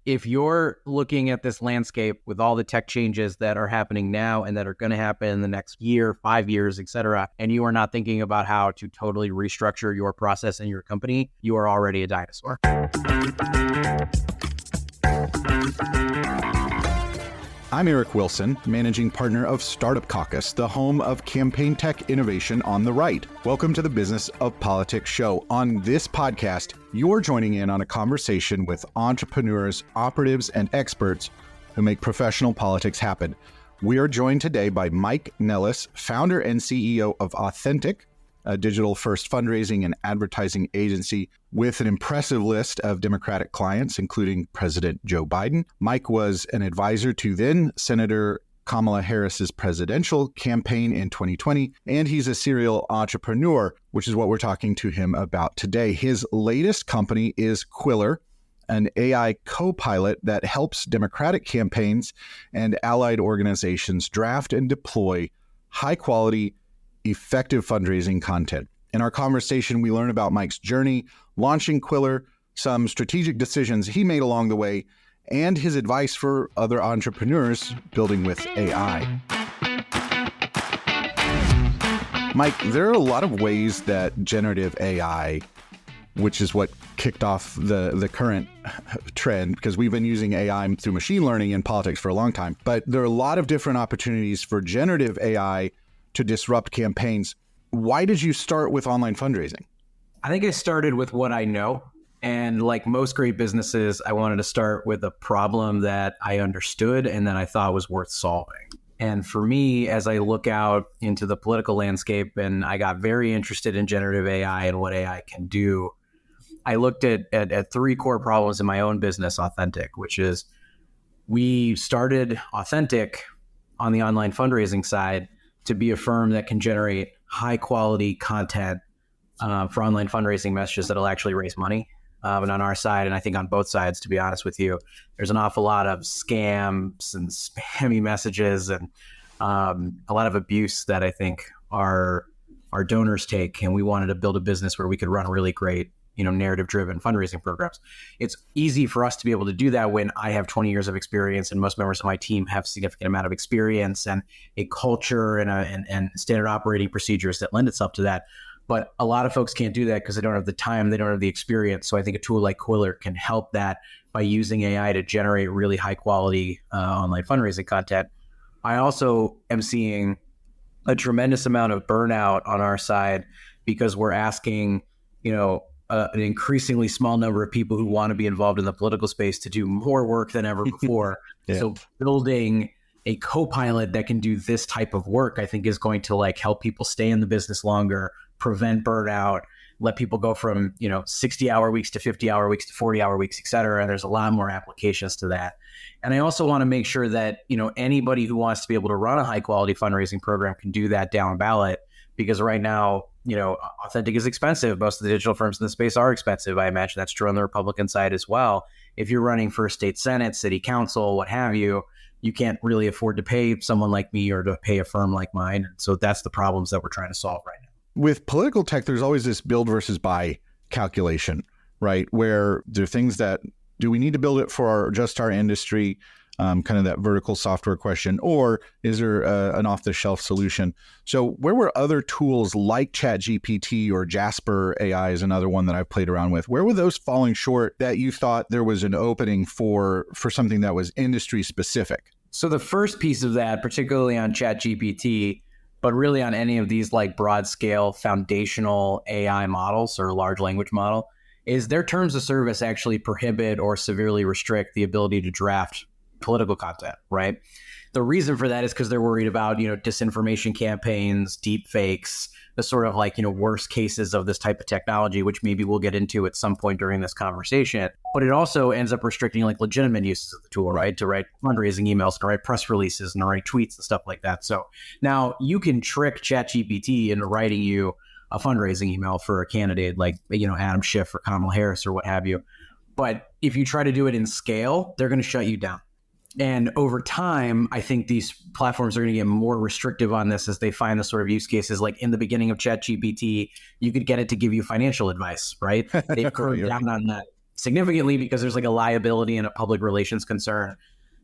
if you're looking at this landscape with all the tech changes that are happening now and that are going to happen in the next year, 5 years, et cetera, and you are not thinking about how to totally restructure your process and your company, you are already a dinosaur. I'm Eric Wilson, managing partner of Startup Caucus, the home of campaign tech innovation on the right. Welcome to the Business of Politics show. On this podcast, you're joining in on a conversation with entrepreneurs, operatives, and experts who make professional politics happen. We are joined today by Mike Nellis, founder and CEO of Authentic, a digital-first fundraising and advertising agency with an impressive list of Democratic clients, including President Joe Biden. Mike was an advisor to then Senator Kamala Harris's presidential campaign in 2020, and he's a serial entrepreneur, which is what we're talking to him about today. His latest company is Quiller, an AI co-pilot that helps Democratic campaigns and allied organizations draft and deploy high-quality, effective fundraising content. In our conversation, we learn about Mike's journey, launching Quiller, some strategic decisions he made along the way, and his advice for other entrepreneurs building with AI. Mike, there are a lot of ways that generative AI, which is what kicked off the current trend, because we've been using AI through machine learning in politics for a long time, but there are a lot of different opportunities for generative AI to disrupt campaigns. Why did you start with online fundraising? I think I started with what I know. And like most great businesses, I wanted to start with a problem that I understood and that I thought was worth solving. And for me, as I look out into the political landscape, and I got very interested in generative AI and what AI can do, I looked at three core problems in my own business, Authentic, which is we started Authentic on the online fundraising side to be a firm that can generate high quality content for online fundraising messages that'll actually raise money. And on our side, and I think on both sides, to be honest with you, there's an awful lot of scams and spammy messages and a lot of abuse that I think our donors take. And we wanted to build a business where we could run really great, narrative-driven fundraising programs. It's easy for us to be able to do that when I have 20 years of experience and most members of my team have significant amount of experience and a culture and standard operating procedures that lend itself to that. But a lot of folks can't do that because they don't have the time, they don't have the experience. So I think a tool like Quiller can help that by using AI to generate really high-quality online fundraising content. I also am seeing a tremendous amount of burnout on our side because we're asking, an increasingly small number of people who want to be involved in the political space to do more work than ever before. Yeah. So building a co-pilot that can do this type of work, I think is going to help people stay in the business longer, prevent burnout, let people go from, 60-hour weeks to 50-hour weeks to 40-hour weeks, et cetera. And there's a lot more applications to that. And I also want to make sure that, anybody who wants to be able to run a high quality fundraising program can do that down ballot, because right now, Authentic is expensive. Most of the digital firms in the space are expensive. I imagine that's true on the Republican side as well. If you're running for state senate, city council, what have you, you can't really afford to pay someone like me or to pay a firm like mine. So that's the problems that we're trying to solve right now. With political tech, there's always this build versus buy calculation, right? Where there are things that, do we need to build it for just our industry? Kind of that vertical software question, or is there an off-the-shelf solution? So where were other tools like ChatGPT or Jasper AI is another one that I've played around with? Where were those falling short that you thought there was an opening for something that was industry specific? So the first piece of that, particularly on ChatGPT, but really on any of these broad scale foundational AI models or large language model, is their terms of service actually prohibit or severely restrict the ability to draft political content, right? The reason for that is because they're worried about, disinformation campaigns, deep fakes, the sort of worst cases of this type of technology, which maybe we'll get into at some point during this conversation. But it also ends up restricting legitimate uses of the tool, right? To write fundraising emails, to write press releases, and to write tweets and stuff like that. So now you can trick ChatGPT into writing you a fundraising email for a candidate like, Adam Schiff or Kamala Harris or what have you. But if you try to do it in scale, they're going to shut you down. And over time, I think these platforms are going to get more restrictive on this as they find the sort of use cases. Like in the beginning of ChatGPT, you could get it to give you financial advice, right? They've curved down on that significantly because there's like a liability and a public relations concern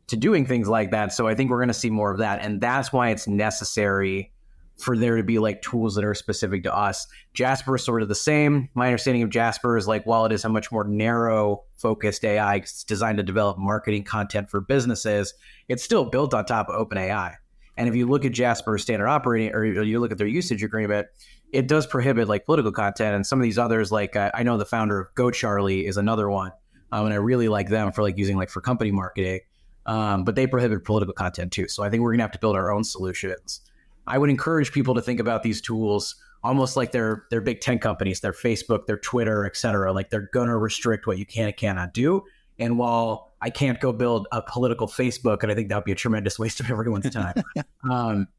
to doing things like that. So I think we're going to see more of that. And that's why it's necessary for there to be like tools that are specific to us. Jasper is sort of the same. My understanding of Jasper is like, while it is a much more narrow focused AI, it's designed to develop marketing content for businesses, it's still built on top of OpenAI. And if you look at Jasper's standard operating, or you look at their usage agreement, it does prohibit like political content. And some of these others, like I know the founder of Go Charlie is another one. And I really like them for like using like for company marketing. But they prohibit political content too. So I think we're going to have to build our own solutions. I would encourage people to think about these tools almost like they're big tech companies, their Facebook, their Twitter, et cetera. Like they're going to restrict what you can and cannot do. And while I can't go build a political Facebook, and I think that would be a tremendous waste of everyone's time,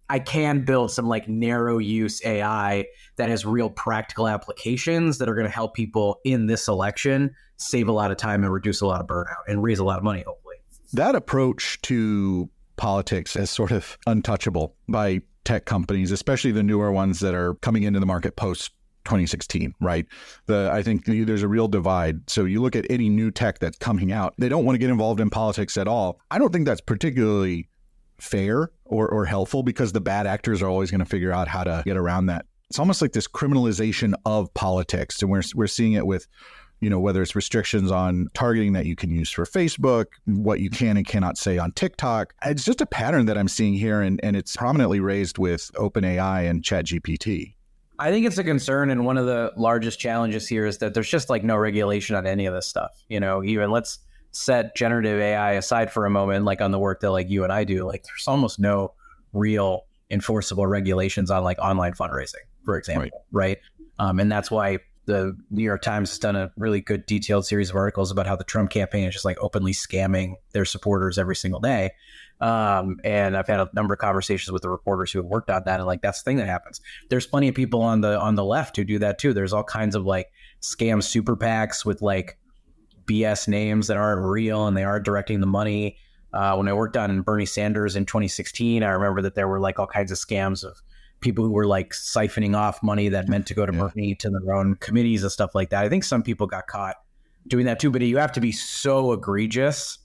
I can build some like narrow use AI that has real practical applications that are going to help people in this election save a lot of time and reduce a lot of burnout and raise a lot of money, hopefully. That approach to politics is sort of untouchable by tech companies, especially the newer ones that are coming into the market post 2016, right? I think there's a real divide. So you look at any new tech that's coming out, they don't want to get involved in politics at all. I don't think that's particularly fair or helpful, because the bad actors are always going to figure out how to get around that. It's almost like this criminalization of politics. And we're seeing it with, whether it's restrictions on targeting that you can use for Facebook, what you can and cannot say on TikTok. It's just a pattern that I'm seeing here, and it's prominently raised with OpenAI and ChatGPT. I think it's a concern. And one of the largest challenges here is that there's just like no regulation on any of this stuff. Even let's set generative AI aside for a moment, like on the work that like you and I do, like there's almost no real enforceable regulations on like online fundraising, for example. Right. And that's why the New York Times has done a really good detailed series of articles about how the Trump campaign is just like openly scamming their supporters every single day. And I've had a number of conversations with the reporters who have worked on that. And like, that's the thing that happens. There's plenty of people on the left who do that too. There's all kinds of like scam super PACs with like BS names that aren't real, and they are directing the money. When I worked on Bernie Sanders in 2016, I remember that there were like all kinds of scams of people who were like siphoning off money that meant to go to Bernie to their own committees and stuff like that. I think some people got caught doing that too, but you have to be so egregious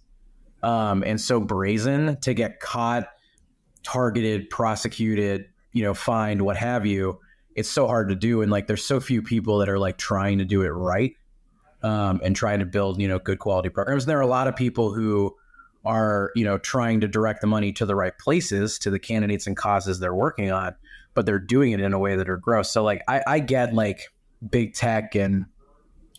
and so brazen to get caught, targeted, prosecuted, fined, what have you. It's so hard to do. And like, there's so few people that are like trying to do it right and trying to build, good quality programs. And there are a lot of people who are, trying to direct the money to the right places, to the candidates and causes they're working on, but they're doing it in a way that are gross. So like, I get like big tech and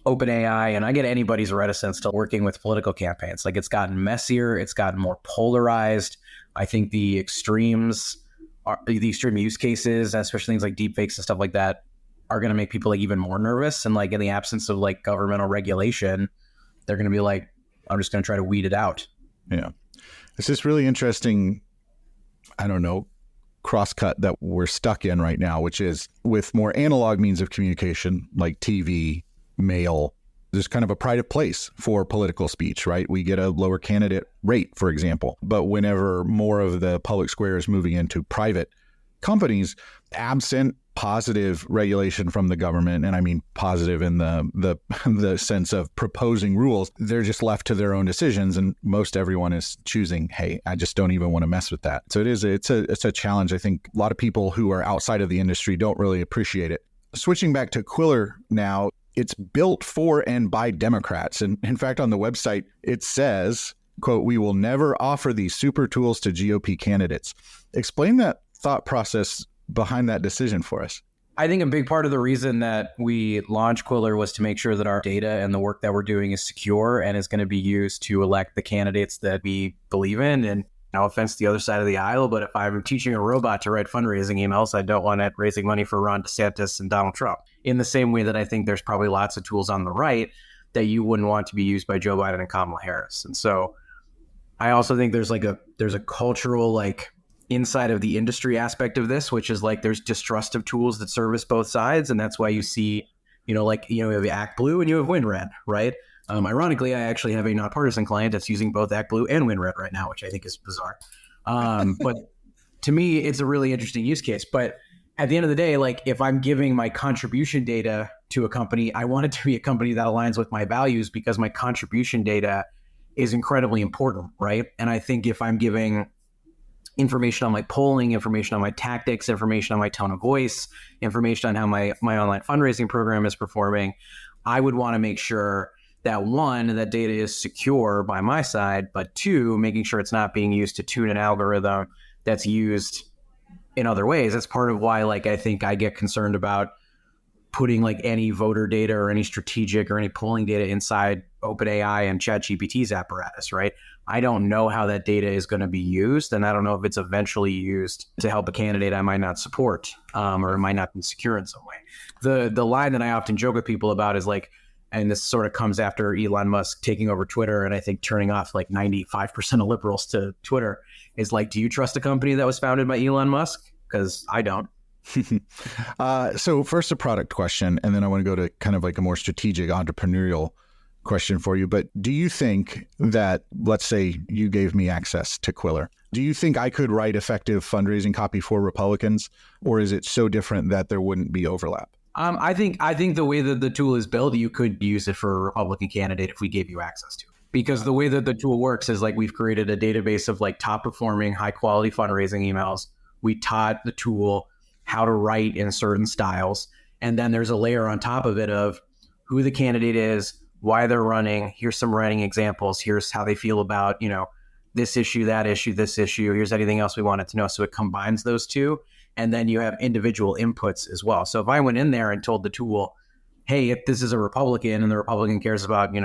OpenAI, and I get anybody's reticence to working with political campaigns. Like, it's gotten messier, it's gotten more polarized. I think the extreme use cases, especially things like deepfakes and stuff like that, are going to make people like even more nervous. And like, in the absence of like governmental regulation, they're going to be like, I'm just going to try to weed it out. Yeah. It's this really interesting, crosscut that we're stuck in right now, which is with more analog means of communication like TV, mail, there's kind of a pride of place for political speech, right? We get a lower candidate rate, for example. But whenever more of the public square is moving into private companies, absent positive regulation from the government, and I mean positive in the sense of proposing rules, they're just left to their own decisions, and most everyone is choosing, hey, I just don't even want to mess with that. So it's a challenge. I think a lot of people who are outside of the industry don't really appreciate it. Switching back to Quiller now, it's built for and by Democrats. And in fact, on the website, it says, quote, "We will never offer these super tools to GOP candidates." Explain that thought process behind that decision for us. I think a big part of the reason that we launched Quiller was to make sure that our data and the work that we're doing is secure and is going to be used to elect the candidates that we believe in. And no offense to the other side of the aisle, but if I'm teaching a robot to write fundraising emails, I don't want it raising money for Ron DeSantis and Donald Trump. In the same way that I think there's probably lots of tools on the right that you wouldn't want to be used by Joe Biden and Kamala Harris. And so I also think there's a cultural like inside of the industry aspect of this, which is like there's distrust of tools that service both sides. And that's why you see, you have Act Blue and you have WinRed, right? Ironically, I actually have a nonpartisan client that's using both Act Blue and WinRed right now, which I think is bizarre. But to me, it's a really interesting use case. But at the end of the day, like if I'm giving my contribution data to a company, I want it to be a company that aligns with my values because my contribution data is incredibly important, right? And I think if I'm giving information on my polling, information on my tactics, information on my tone of voice, information on how my online fundraising program is performing, I would want to make sure that one, that data is secure by my side, but two, making sure it's not being used to tune an algorithm that's used in other ways. That's part of why, like, I think I get concerned about putting like any voter data or any strategic or any polling data inside OpenAI and ChatGPT's apparatus, right? I don't know how that data is going to be used, and I don't know if it's eventually used to help a candidate I might not support, or it might not be secure in some way. The line that I often joke with people about is like, and this sort of comes after Elon Musk taking over Twitter and I think turning off like 95% of liberals to Twitter, is like, do you trust a company that was founded by Elon Musk? Because I don't. So first a product question, and then I want to go to kind of like a more strategic entrepreneurial question for you. But do you think that, let's say you gave me access to Quiller, do you think I could write effective fundraising copy for Republicans, or is it so different that there wouldn't be overlap? I think the way that the tool is built, you could use it for a Republican candidate if we gave you access to it. Because the way that the tool works is like we've created a database of like top performing, high quality fundraising emails. We taught the tool how to write in certain styles. And then there's a layer on top of it of who the candidate is, why they're running. Here's some writing examples. Here's how they feel about, this issue, that issue, this issue. Here's anything else we wanted to know. So it combines those two. And then you have individual inputs as well. So if I went in there and told the tool, hey, if this is a Republican and the Republican cares about,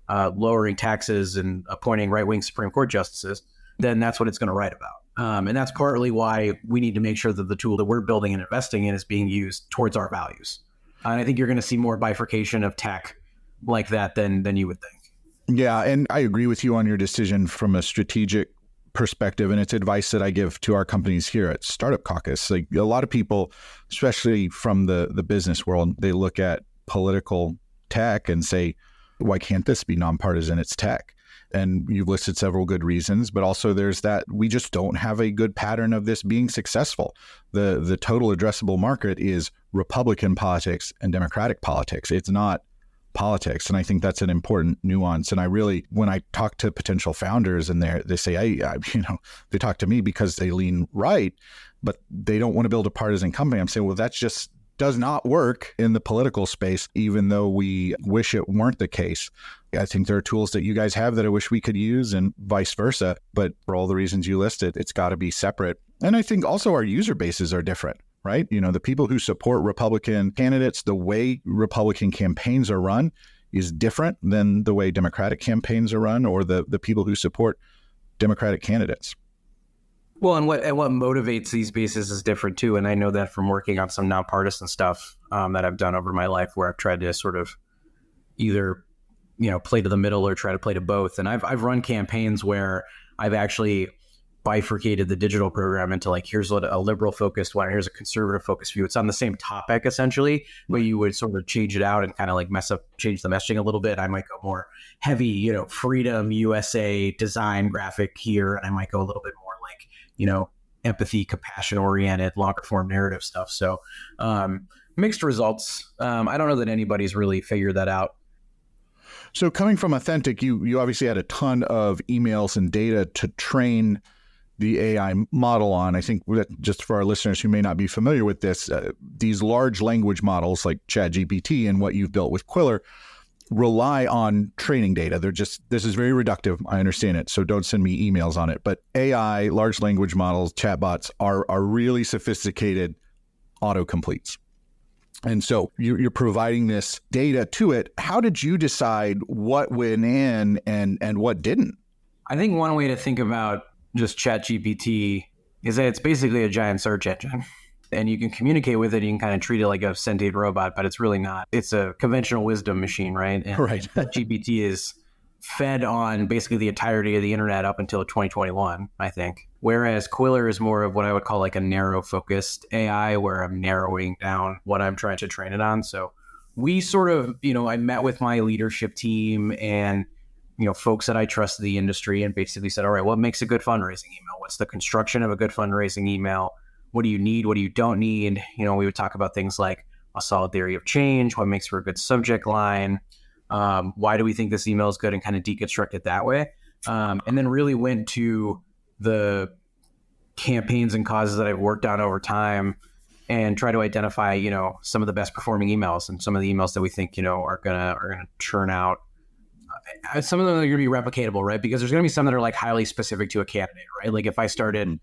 lowering taxes and appointing right-wing Supreme Court justices, then that's what it's going to write about. And that's partly why we need to make sure that the tool that we're building and investing in is being used towards our values. And I think you're going to see more bifurcation of tech like that than you would think. Yeah, and I agree with you on your decision from a strategic perspective, and it's advice that I give to our companies here at Startup Caucus. Like a lot of people, especially from the business world, they look at political tech and say, why can't this be nonpartisan? It's tech. And you've listed several good reasons, but also there's that we just don't have a good pattern of this being successful. The total addressable market is Republican politics and Democratic politics. It's not politics. And I think that's an important nuance. And I really, when I talk to potential founders and they say, they talk to me because they lean right, but they don't want to build a partisan company. I'm saying, well, that's just does not work in the political space, even though we wish it weren't the case. I think there are tools that you guys have that I wish we could use and vice versa. But for all the reasons you listed, it's got to be separate. And I think also our user bases are different, right? The people who support Republican candidates, the way Republican campaigns are run is different than the way Democratic campaigns are run, or the people who support Democratic candidates. Well, and what motivates these bases is different too. And I know that from working on some nonpartisan stuff that I've done over my life, where I've tried to sort of either, play to the middle or try to play to both. And I've run campaigns where I've actually bifurcated the digital program into like, here's what a liberal focused one, here's a conservative focused view. It's on the same topic essentially, but you would sort of change it out and kind of like change the messaging a little bit. I might go more heavy, freedom, USA, design, graphic here. And I might go a little bit more like, empathy, compassion oriented, longer form narrative stuff. So mixed results. I don't know that anybody's really figured that out. So coming from Authentic, you obviously had a ton of emails and data to train the AI model on. I think that just for our listeners who may not be familiar with this, these large language models like ChatGPT and what you've built with Quiller rely on training data. This is very reductive. I understand it. So don't send me emails on it. But AI, large language models, chatbots are really sophisticated autocompletes. And so you're providing this data to it. How did you decide what went in and what didn't? I think one way to think about just ChatGPT is that it's basically a giant search engine. And you can communicate with it. You can kind of treat it like a sentient robot, but it's really not. It's a conventional wisdom machine, right? And right. GPT is fed on basically the entirety of the internet up until 2021, I think. Whereas Quiller is more of what I would call like a narrow focused AI, where I'm narrowing down what I'm trying to train it on. So we sort of, I met with my leadership team and, folks that I trust in the industry and basically said, all right, what makes a good fundraising email? What's the construction of a good fundraising email? what do you need? What do you don't need? We would talk about things like a solid theory of change, what makes for a good subject line, why do we think this email is good, and kind of deconstruct it that way. And then really went to the campaigns and causes that I've worked on over time and try to identify, some of the best performing emails and some of the emails that we think, are gonna churn out. Some of them are going to be replicatable, right? Because there's going to be some that are like highly specific to a candidate, right? Like if I started,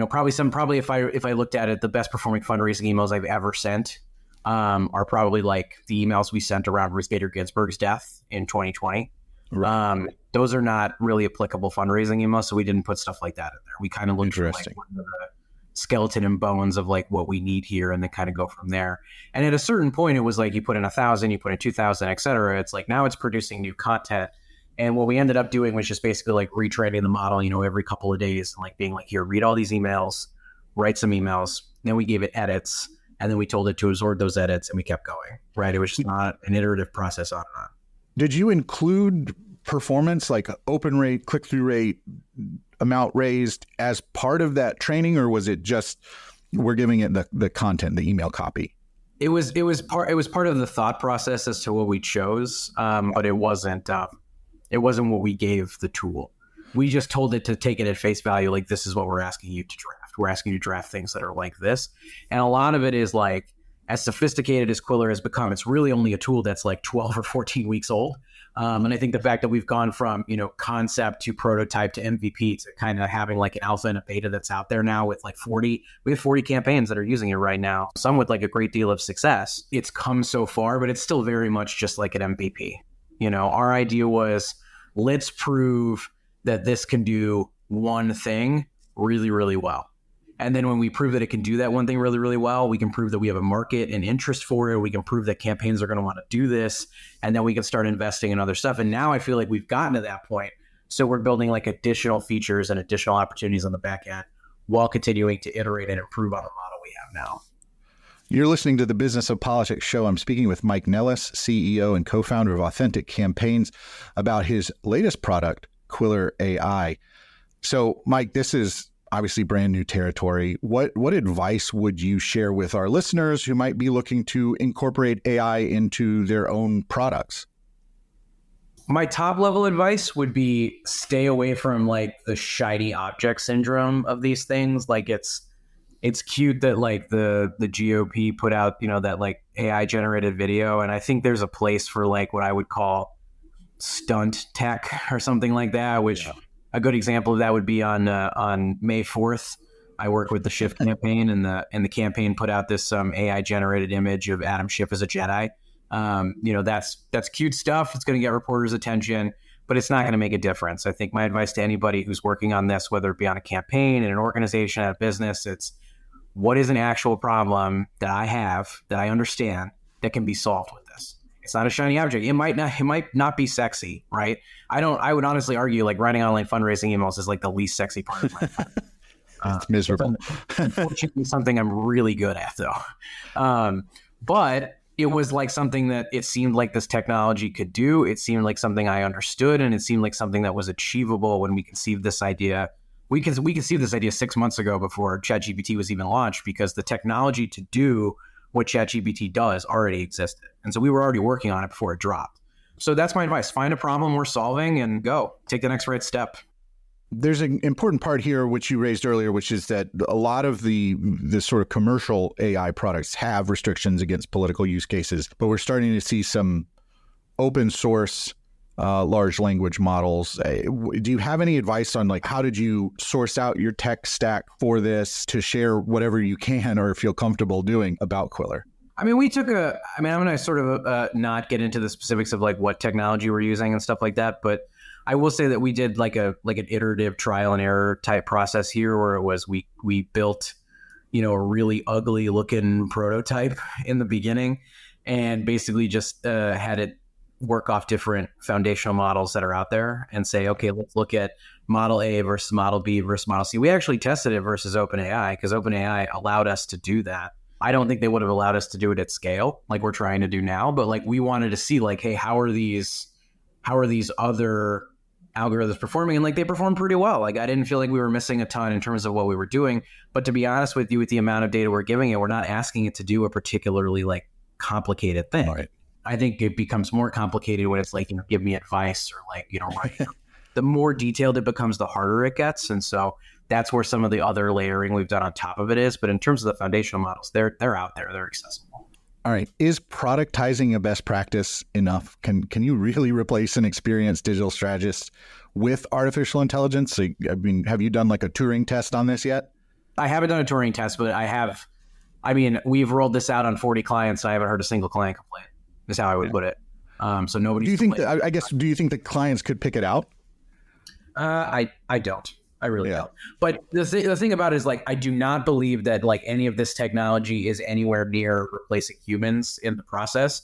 probably if I looked at it, the best performing fundraising emails I've ever sent are probably like the emails we sent around Ruth Bader Ginsburg's death in 2020. Right. Those are not really applicable fundraising emails, so we didn't put stuff like that in there. We kind of looked at like what are the skeleton and bones of like what we need here, and then kind of go from there. And at a certain point, it was like you put in 1,000, you put in 2,000, et cetera. It's like now it's producing new content. And what we ended up doing was just basically like retraining the model, every couple of days, and like being like, here, read all these emails, write some emails. Then we gave it edits, and then we told it to absorb those edits, and we kept going, right? It was just not an iterative process on and on. Did you include performance, like open rate, click-through rate, amount raised as part of that training, or was it just we're giving it the content, the email copy? It was part of the thought process as to what we chose, but it wasn't what we gave the tool. We just told it to take it at face value, like this is what we're asking you to draft. We're asking you to draft things that are like this, and a lot of it is like, as sophisticated as Quiller has become, it's really only a tool that's like 12 or 14 weeks old. And I think the fact that we've gone from, concept to prototype to MVP to kind of having like an alpha and a beta that's out there now with like we have 40 campaigns that are using it right now, some with like a great deal of success. It's come so far, but it's still very much just like an MVP. Our idea was, let's prove that this can do one thing really, really well. And then when we prove that it can do that one thing really, really well, we can prove that we have a market and interest for it. We can prove that campaigns are going to want to do this. And then we can start investing in other stuff. And now I feel like we've gotten to that point. So we're building like additional features and additional opportunities on the back end while continuing to iterate and improve on the model we have now. You're listening to the Business of Politics show. I'm speaking with Mike Nellis, CEO and co-founder of Authentic Campaigns, about his latest product, Quiller AI. So, Mike, this is obviously brand new territory. What advice would you share with our listeners who might be looking to incorporate AI into their own products? My top level advice would be stay away from like the shiny object syndrome of these things. Like it's cute that like the GOP put out, that like AI generated video. And I think there's a place for like what I would call stunt tech or something like that, which a good example of that would be on May 4th. I work with the Shift campaign, and the campaign put out this AI generated image of Adam Schiff as a Jedi. That's cute stuff. It's going to get reporters' attention, but it's not going to make a difference. I think my advice to anybody who's working on this, whether it be on a campaign, in an organization, at a business, it's what is an actual problem that I have, that I understand, that can be solved with this. It's not a shiny object. It might not be sexy, right? I would honestly argue like writing online fundraising emails is like the least sexy part of my life. It's miserable. Unfortunately, something I'm really good at though. But it was like something that it seemed like this technology could do. It seemed like something I understood, and it seemed like something that was achievable when we conceived this idea. We conceived this idea 6 months ago before ChatGPT was even launched, because the technology to do what ChatGPT does already existed. And so we were already working on it before it dropped. So that's my advice. Find a problem we're solving and go. Take the next right step. There's an important part here, which you raised earlier, which is that a lot of the sort of commercial AI products have restrictions against political use cases, but we're starting to see some open source large language models. Do you have any advice on like how did you source out your tech stack for this to share whatever you can or feel comfortable doing about Quiller? I mean, I'm going to sort of not get into the specifics of like what technology we're using and stuff like that, but I will say that we did like an iterative trial and error type process here, where it was we built, a really ugly looking prototype in the beginning, and basically just had it work off different foundational models that are out there and say, okay, let's look at model A versus model B versus model C. We actually tested it versus OpenAI because OpenAI allowed us to do that. I don't think they would have allowed us to do it at scale like we're trying to do now, but like we wanted to see like, hey, how are these other algorithms performing, and like they performed pretty well. Like I didn't feel like we were missing a ton in terms of what we were doing. But to be honest with you, with the amount of data we're giving it, we're not asking it to do a particularly like complicated thing. Right. I think it becomes more complicated when it's like, give me advice or like, right. The more detailed it becomes, the harder it gets. And so that's where some of the other layering we've done on top of it is. But in terms of the foundational models, they're out there, they're accessible. All right. Is productizing a best practice enough? Can you really replace an experienced digital strategist with artificial intelligence? I mean, have you done like a Turing test on this yet? I haven't done a Turing test, but I have. I mean, we've rolled this out on 40 clients. And I haven't heard a single client complain. Is how I would put it. So nobody. Do you think that, I guess, do you think the clients could pick it out? I don't. I really don't. But the thing about it is like, I do not believe that like any of this technology is anywhere near replacing humans in the process.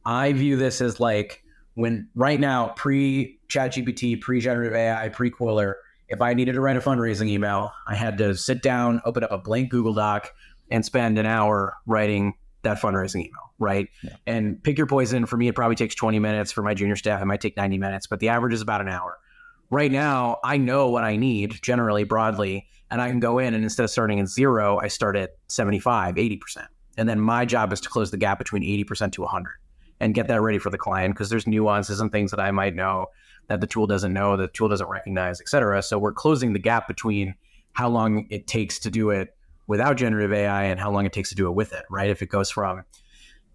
I view this as like when right now, pre-ChatGPT, pre-generative AI, pre-Quiller, if I needed to write a fundraising email, I had to sit down, open up a blank Google Doc and spend an hour writing that fundraising email, right? Yeah. And pick your poison. For me, it probably takes 20 minutes. For my junior staff, it might take 90 minutes, but the average is about an hour. Right now, I know what I need generally, broadly, and I can go in and instead of starting at 0, I start at 75, 80%. And then my job is to close the gap between 80% to 100 and get that ready for the client because there's nuances and things that I might know that the tool doesn't know, the tool doesn't recognize, et cetera. So we're closing the gap between how long it takes to do it without generative AI and how long it takes to do it with it, right? If it goes from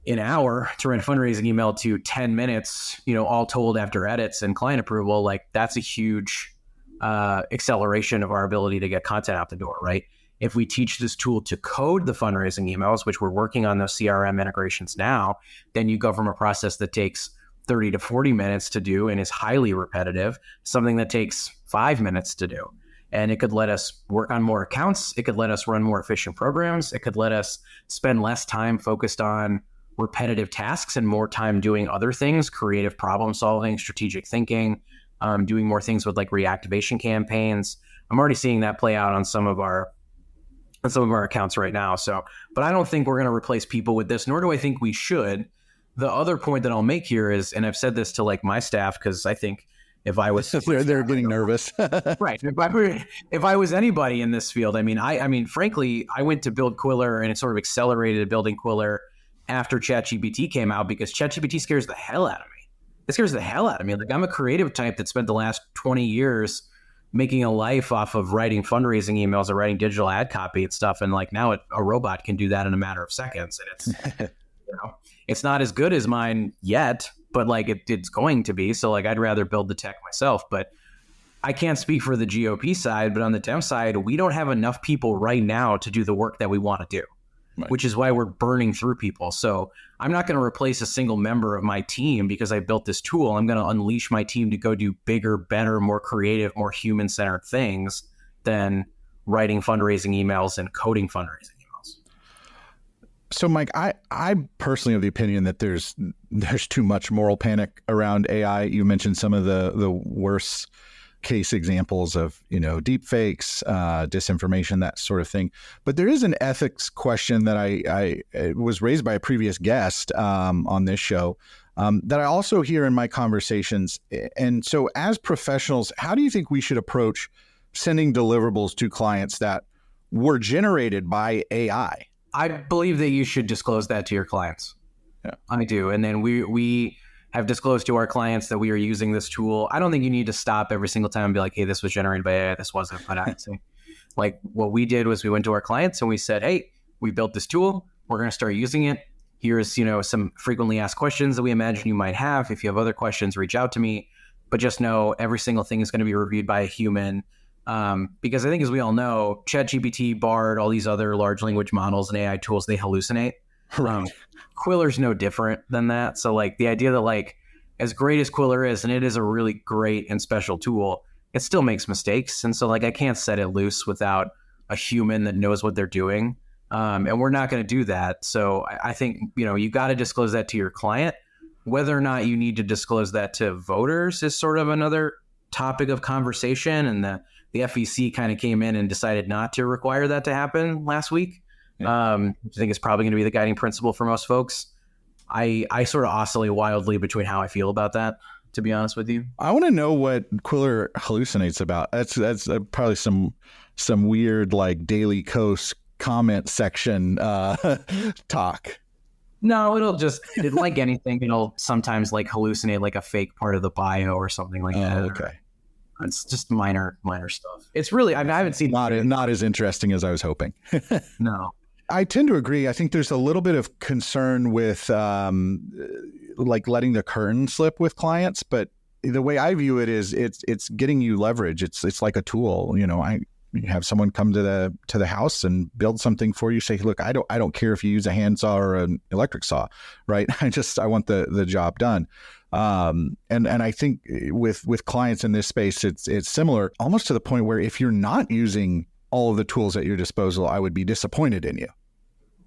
an hour to write a fundraising email to 10 minutes, all told after edits and client approval, like that's a huge acceleration of our ability to get content out the door, right? If we teach this tool to code the fundraising emails, which we're working on those CRM integrations now, then you go from a process that takes 30 to 40 minutes to do and is highly repetitive, something that takes 5 minutes to do. And it could let us work on more accounts. It could let us run more efficient programs. It could let us spend less time focused on repetitive tasks and more time doing other things, creative problem solving, strategic thinking, doing more things with like reactivation campaigns. I'm already seeing that play out on some of our accounts right now. So, but I don't think we're going to replace people with this, nor do I think we should. The other point that I'll make here is, and I've said this to like my staff, because I think if I was they're getting nervous. Right. If I was anybody in this field, I mean, frankly, I went to build Quiller and it sort of accelerated building Quiller after ChatGPT came out because ChatGPT scares the hell out of me. It scares the hell out of me. Like I'm a creative type that spent the last 20 years making a life off of writing fundraising emails or writing digital ad copy and stuff. And like now a robot can do that in a matter of seconds. And it's, it's not as good as mine yet, but like it's going to be. So like I'd rather build the tech myself, but I can't speak for the GOP side, but on the Dem side, we don't have enough people right now to do the work that we want to do. Right. Which is why we're burning through people. So I'm not going to replace a single member of my team because I built this tool. I'm going to unleash my team to go do bigger, better, more creative, more human-centered things than writing fundraising emails and coding fundraising emails. So, Mike, I personally have the opinion that there's too much moral panic around AI. You mentioned some of the worst case examples of, deep fakes, disinformation, that sort of thing. But there is an ethics question that I was raised by a previous guest on this show that I also hear in my conversations. And so as professionals, how do you think we should approach sending deliverables to clients that were generated by AI? I believe that you should disclose that to your clients. Yeah, I do. And then we have disclosed to our clients that we are using this tool. I don't think you need to stop every single time and be like, hey, this was generated by AI, this wasn't. But I'd say, like, what we did was we went to our clients and we said, hey, we built this tool. We're going to start using it. Here's, some frequently asked questions that we imagine you might have. If you have other questions, reach out to me. But just know every single thing is going to be reviewed by a human. Because I think, as we all know, ChatGPT, Bard, all these other large language models and AI tools, they hallucinate. Right. Quiller's no different than that. So like the idea that like as great as Quiller is, and it is a really great and special tool, it still makes mistakes. And so like I can't set it loose without a human that knows what they're doing. And we're not going to do that. So I think, you got to disclose that to your client. Whether or not you need to disclose that to voters is sort of another topic of conversation. And the FEC kind of came in and decided not to require that to happen last week. I think it's probably going to be the guiding principle for most folks. I sort of oscillate wildly between how I feel about that. to be honest with you. I want to know what Quiller hallucinates about. That's probably some weird like Daily Kos comment section talk. No, it'll like anything, it'll sometimes like hallucinate like a fake part of the bio or something like that. Okay. It's just minor stuff. It's really, I haven't seen not as interesting as I was hoping. No. I tend to agree. I think there's a little bit of concern with like letting the curtain slip with clients, but the way I view it is it's getting you leverage. It's like a tool. You have someone come to the house and build something for you. Say, look, I don't care if you use a handsaw or an electric saw, right? I want the job done. And I think with clients in this space, it's similar, almost to the point where if you're not using all of the tools at your disposal, I would be disappointed in you.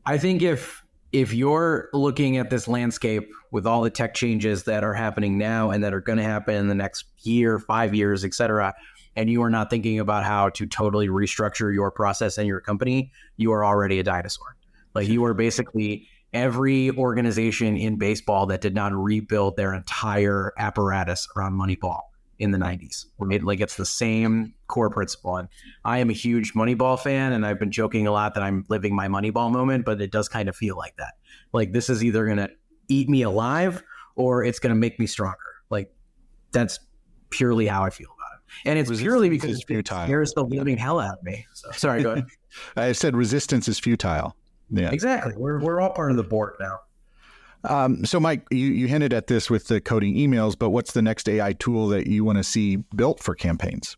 I think if you're looking at this landscape with all the tech changes that are happening now and that are going to happen in the next year, 5 years, et cetera, and you are not thinking about how to totally restructure your process and your company, you are already a dinosaur. Like, you are basically every organization in baseball that did not rebuild their entire apparatus around Moneyball in the 90s. Right? Like, it's the same core principle. And I am a huge Moneyball fan, and I've been joking a lot that I'm living my Moneyball moment, but it does kind of feel like that. Like, this is either going to eat me alive or it's going to make me stronger. Like, that's purely how I feel about it. And it's purely because it scares the living hell out of me. So, sorry, go ahead. I said resistance is futile. Yeah, exactly. We're all part of the board now. So, Mike, you hinted at this with the coding emails, but what's the next AI tool that you want to see built for campaigns?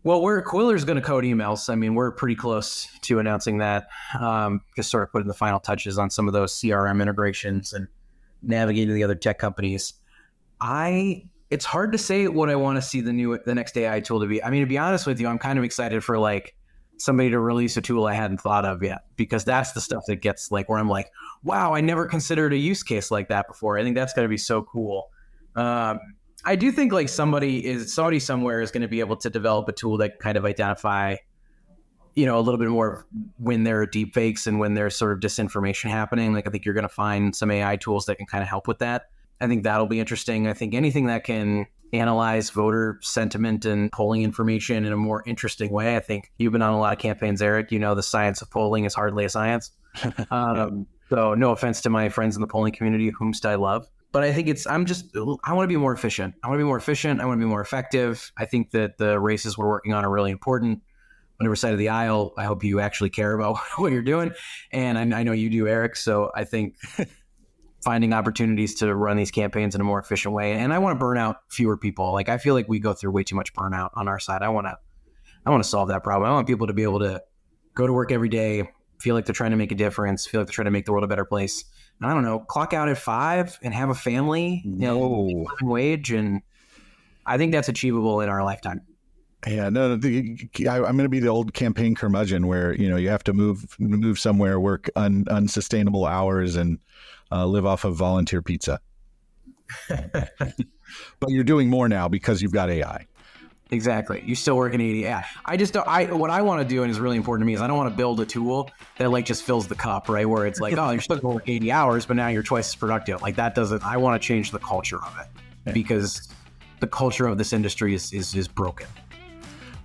Well, Quiller's going to code emails. I mean, we're pretty close to announcing that. Just sort of putting the final touches on some of those CRM integrations and navigating the other tech companies. It's hard to say what I want to see the next AI tool to be. I mean, to be honest with you, I'm kind of excited for like somebody to release a tool I hadn't thought of yet, because that's the stuff that gets like where I'm like, wow, I never considered a use case like that before. I think that's going to be so cool. I do think like somebody somewhere is going to be able to develop a tool that kind of identify, a little bit more when there are deep fakes and when there's sort of disinformation happening. Like, I think you're going to find some AI tools that can kind of help with that. I think that'll be interesting. I think anything that can analyze voter sentiment and polling information in a more interesting way. I think you've been on a lot of campaigns, Eric. The science of polling is hardly a science. So no offense to my friends in the polling community, whomst I love. But I think I want to be more efficient. I want to be more effective. I think that the races we're working on are really important. Whatever side of the aisle, I hope you actually care about what you're doing. And I know you do, Eric. So I think finding opportunities to run these campaigns in a more efficient way. And I want to burn out fewer people. Like, I feel like we go through way too much burnout on our side. I want to solve that problem. I want people to be able to go to work every day, feel like they're trying to make a difference, feel like they're trying to make the world a better place. And I don't know, clock out at 5 and have a family, living wage. And I think that's achievable in our lifetime. Yeah, no, I'm going to be the old campaign curmudgeon where, you have to move somewhere, work unsustainable hours and live off of volunteer pizza. But you're doing more now because you've got AI. Exactly. You still work in 80. Yeah. What I want to do, and is really important to me, is I don't want to build a tool that like just fills the cup, right? Where it's like, oh, you're still going to work 80 hours, but now you're twice as productive. Like, that doesn't, I want to change the culture of it because the culture of this industry is broken.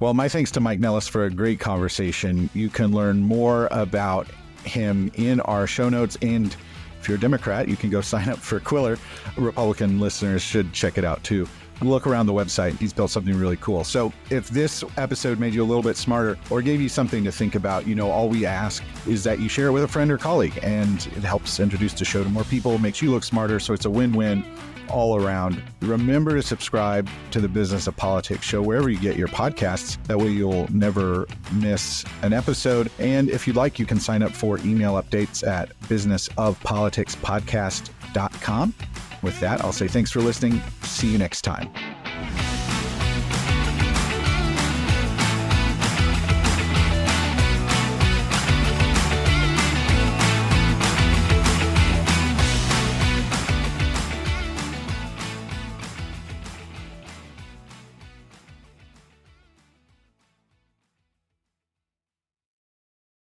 Well, my thanks to Mike Nellis for a great conversation. You can learn more about him in our show notes. And if you're a Democrat, you can go sign up for Quiller. Republican listeners should check it out too. Look around the website. He's built something really cool. So if this episode made you a little bit smarter or gave you something to think about, all we ask is that you share it with a friend or colleague, and it helps introduce the show to more people, makes you look smarter. So it's a win-win all around. Remember to subscribe to the Business of Politics show wherever you get your podcasts. That way you'll never miss an episode. And if you'd like, you can sign up for email updates at businessofpoliticspodcast.com. With that, I'll say thanks for listening. See you next time.